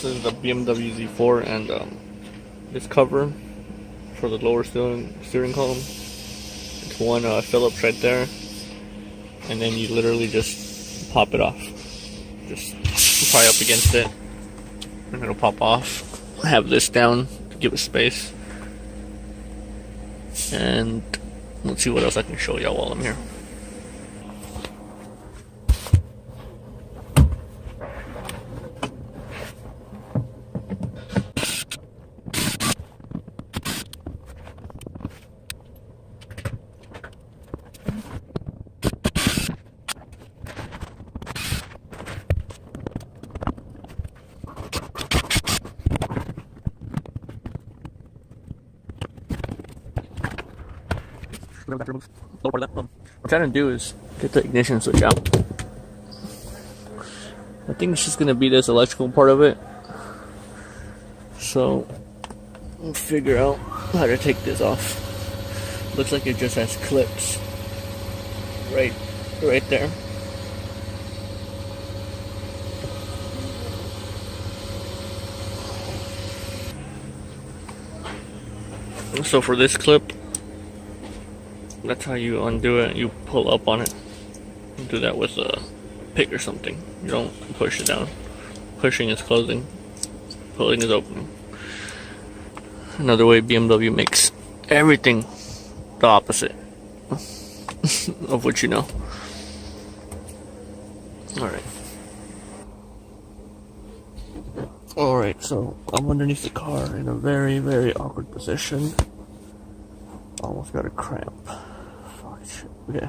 this is the BMW Z4, and this cover for the lower steering column. It's one Phillips right there, and then you literally just pop it off. Just pry up against it, and it'll pop off. I have this down to give it space, and let's see what else I can show y'all while I'm here. Lower part of that. What I'm trying to do is get the ignition switch out. I think it's just gonna be this electrical part of it. So we'll figure out how to take this off. Looks like it just has clips right there. So for this clip, that's how you undo it. You pull up on it. You do that with a pick or something. You don't push it down. Pushing is closing. Pulling is opening. Another way BMW makes everything the opposite of what you know. Alright, so I'm underneath the car in a very, very awkward position. Almost got a cramp. Okay,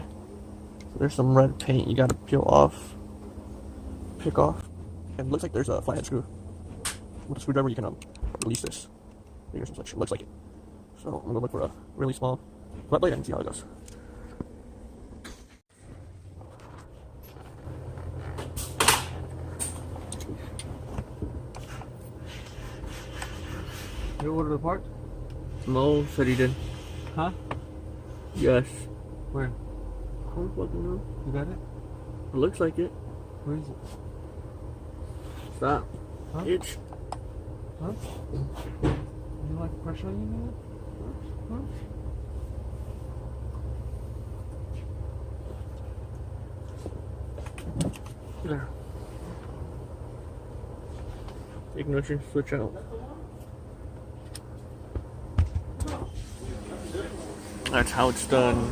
so there's some red paint you gotta pick off, and it looks like there's a flathead screw. With a screwdriver you can release this. Fingers and such. It looks like it. So I'm gonna look for a really small flat blade and see how it goes. You ordered the part? Mo said he did. Huh? Yes. Where? I don't fucking know. You got it? It looks like it. Where is it? Stop. Huh? Itch. Huh? You like pressure on you now? Huh? There. Ignition switch out. That's how it's done.